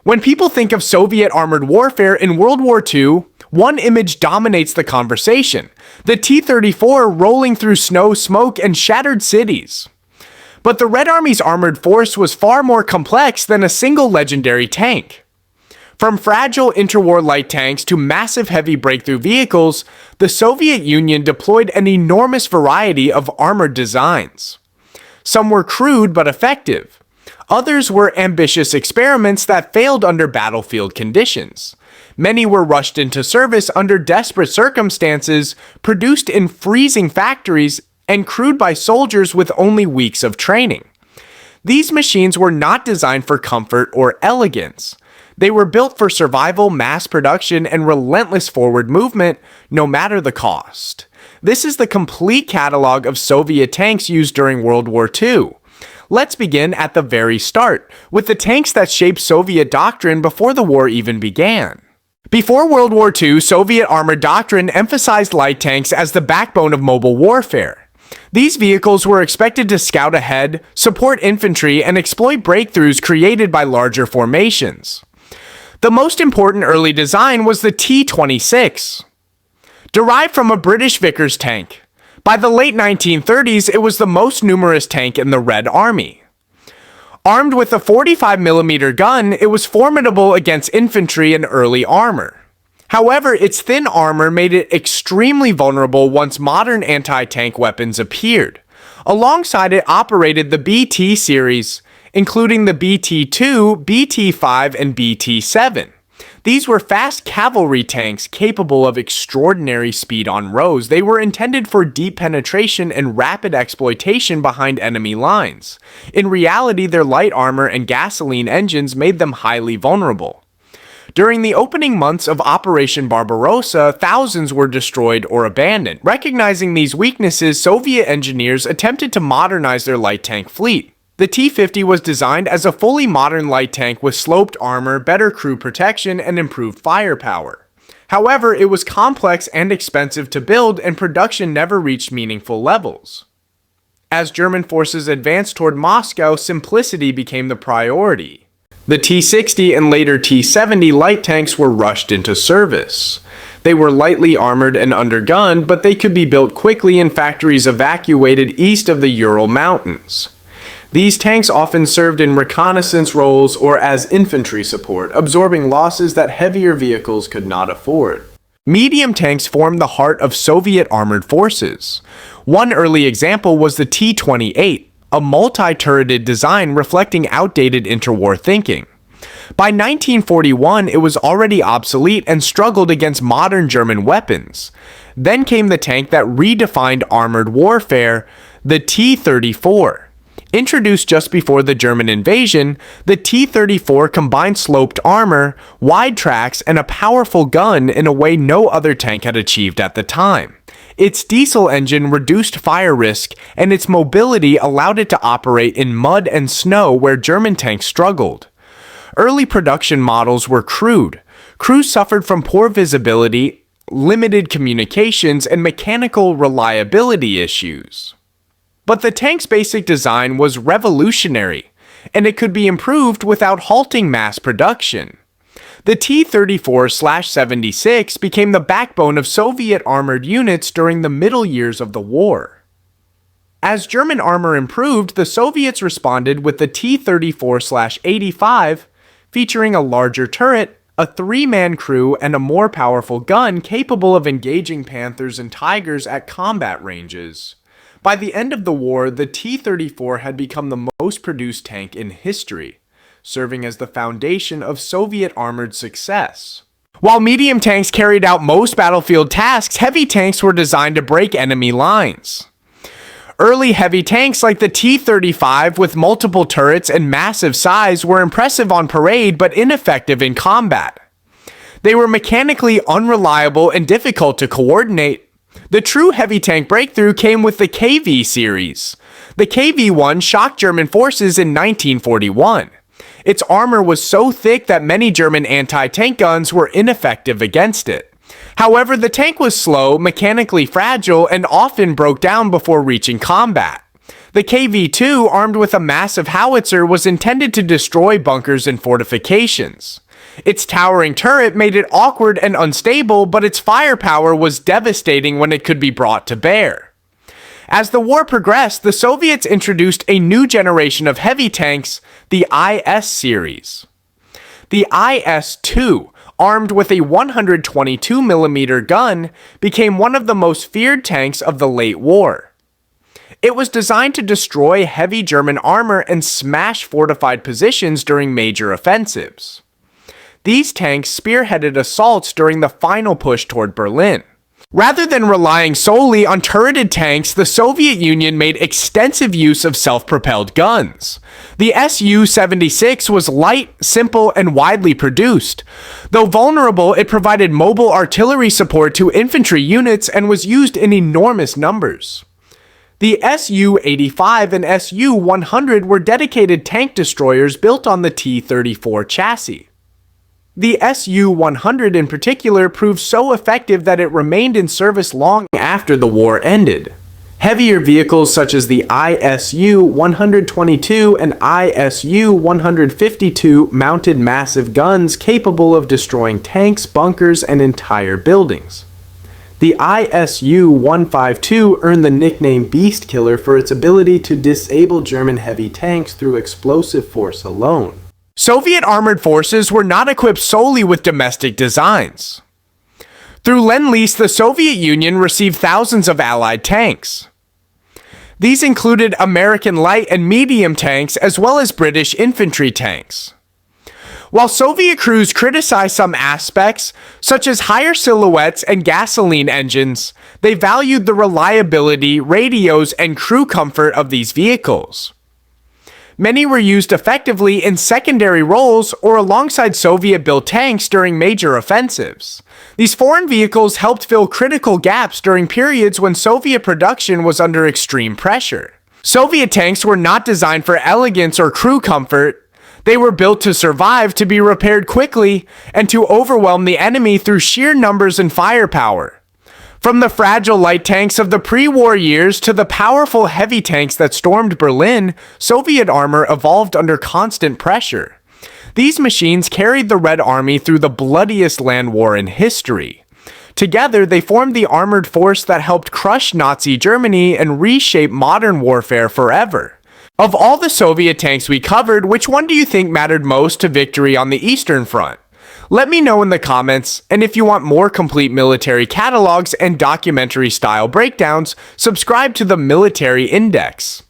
When people think of Soviet armored warfare in World War II, one image dominates the conversation: the T-34 rolling through snow, smoke, and shattered cities. But the Red Army's armored force was far more complex than a single legendary tank. From fragile interwar light tanks to massive heavy breakthrough vehicles, the Soviet Union deployed an enormous variety of armored designs. Some were crude but effective. Others were ambitious experiments that failed under battlefield conditions. Many were rushed into service under desperate circumstances, produced in freezing factories, and crewed by soldiers with only weeks of training. These machines were not designed for comfort or elegance. They were built for survival, mass production, and relentless forward movement, no matter the cost. This is the complete catalog of Soviet tanks used during World War II. Let's begin at the very start, with the tanks that shaped Soviet doctrine before the war even began. Before World War II, Soviet armored doctrine emphasized light tanks as the backbone of mobile warfare. These vehicles were expected to scout ahead, support infantry, and exploit breakthroughs created by larger formations. The most important early design was the T-26. Derived from a British Vickers tank, by the late 1930s it was the most numerous tank in the Red Army. Armed with a 45mm gun, it was formidable against infantry and early armor. However, its thin armor made it extremely vulnerable once modern anti-tank weapons appeared. Alongside it operated the BT series, including the BT-2, BT-5, and BT-7. These were fast cavalry tanks capable of extraordinary speed on roads. They were intended for deep penetration and rapid exploitation behind enemy lines. In reality, their light armor and gasoline engines made them highly vulnerable. During the opening months of Operation Barbarossa, thousands were destroyed or abandoned. Recognizing these weaknesses, Soviet engineers attempted to modernize their light tank fleet. The T-50 was designed as a fully modern light tank with sloped armor, better crew protection, and improved firepower. However, it was complex and expensive to build, and production never reached meaningful levels. As German forces advanced toward Moscow, simplicity became the priority. The T-60 and later T-70 light tanks were rushed into service. They were lightly armored and undergunned, but they could be built quickly in factories evacuated east of the Ural Mountains. These tanks often served in reconnaissance roles or as infantry support, absorbing losses that heavier vehicles could not afford. Medium tanks formed the heart of Soviet armored forces. One early example was the T-28, a multi-turreted design reflecting outdated interwar thinking. By 1941, it was already obsolete and struggled against modern German weapons. Then came the tank that redefined armored warfare, the T-34. Introduced just before the German invasion, the T-34 combined sloped armor, wide tracks, and a powerful gun in a way no other tank had achieved at the time. Its diesel engine reduced fire risk, and its mobility allowed it to operate in mud and snow where German tanks struggled. Early production models were crude. Crews suffered from poor visibility, limited communications, and mechanical reliability issues. But the tank's basic design was revolutionary, and it could be improved without halting mass production. The T-34/76 became the backbone of Soviet armored units during the middle years of the war. As German armor improved, the Soviets responded with the T-34/85, featuring a larger turret, a three-man crew, and a more powerful gun capable of engaging Panthers and Tigers at combat ranges. By the end of the war, the T-34 had become the most produced tank in history, serving as the foundation of Soviet armored success. While medium tanks carried out most battlefield tasks, heavy tanks were designed to break enemy lines. Early heavy tanks like the T-35 with multiple turrets and massive size were impressive on parade but ineffective in combat. They were mechanically unreliable and difficult to coordinate. The true heavy tank breakthrough came with the KV series. The KV-1 shocked German forces in 1941. Its armor was so thick that many German anti-tank guns were ineffective against it. However, the tank was slow, mechanically fragile, and often broke down before reaching combat. The KV-2, armed with a massive howitzer, was intended to destroy bunkers and fortifications. Its towering turret made it awkward and unstable, but its firepower was devastating when it could be brought to bear. As the war progressed, the Soviets introduced a new generation of heavy tanks, the IS series. The IS-2, armed with a 122mm gun, became one of the most feared tanks of the late war. It was designed to destroy heavy German armor and smash fortified positions during major offensives. These tanks spearheaded assaults during the final push toward Berlin. Rather than relying solely on turreted tanks, the Soviet Union made extensive use of self-propelled guns. The Su-76 was light, simple, and widely produced. Though vulnerable, it provided mobile artillery support to infantry units and was used in enormous numbers. The Su-85 and Su-100 were dedicated tank destroyers built on the T-34 chassis. The Su-100 in particular proved so effective that it remained in service long after the war ended. Heavier vehicles such as the ISU-122 and ISU-152 mounted massive guns capable of destroying tanks, bunkers, and entire buildings. The ISU-152 earned the nickname Beast Killer for its ability to disable German heavy tanks through explosive force alone. Soviet armored forces were not equipped solely with domestic designs. Through Lend-Lease, the Soviet Union received thousands of Allied tanks. These included American light and medium tanks as well as British infantry tanks. While Soviet crews criticized some aspects, such as higher silhouettes and gasoline engines, they valued the reliability, radios, and crew comfort of these vehicles. Many were used effectively in secondary roles or alongside Soviet-built tanks during major offensives. These foreign vehicles helped fill critical gaps during periods when Soviet production was under extreme pressure. Soviet tanks were not designed for elegance or crew comfort. They were built to survive, to be repaired quickly, and to overwhelm the enemy through sheer numbers and firepower. From the fragile light tanks of the pre-war years to the powerful heavy tanks that stormed Berlin, Soviet armor evolved under constant pressure. These machines carried the Red Army through the bloodiest land war in history. Together, they formed the armored force that helped crush Nazi Germany and reshape modern warfare forever. Of all the Soviet tanks we covered, which one do you think mattered most to victory on the Eastern Front? Let me know in the comments, and if you want more complete military catalogs and documentary-style breakdowns, subscribe to the Military Index.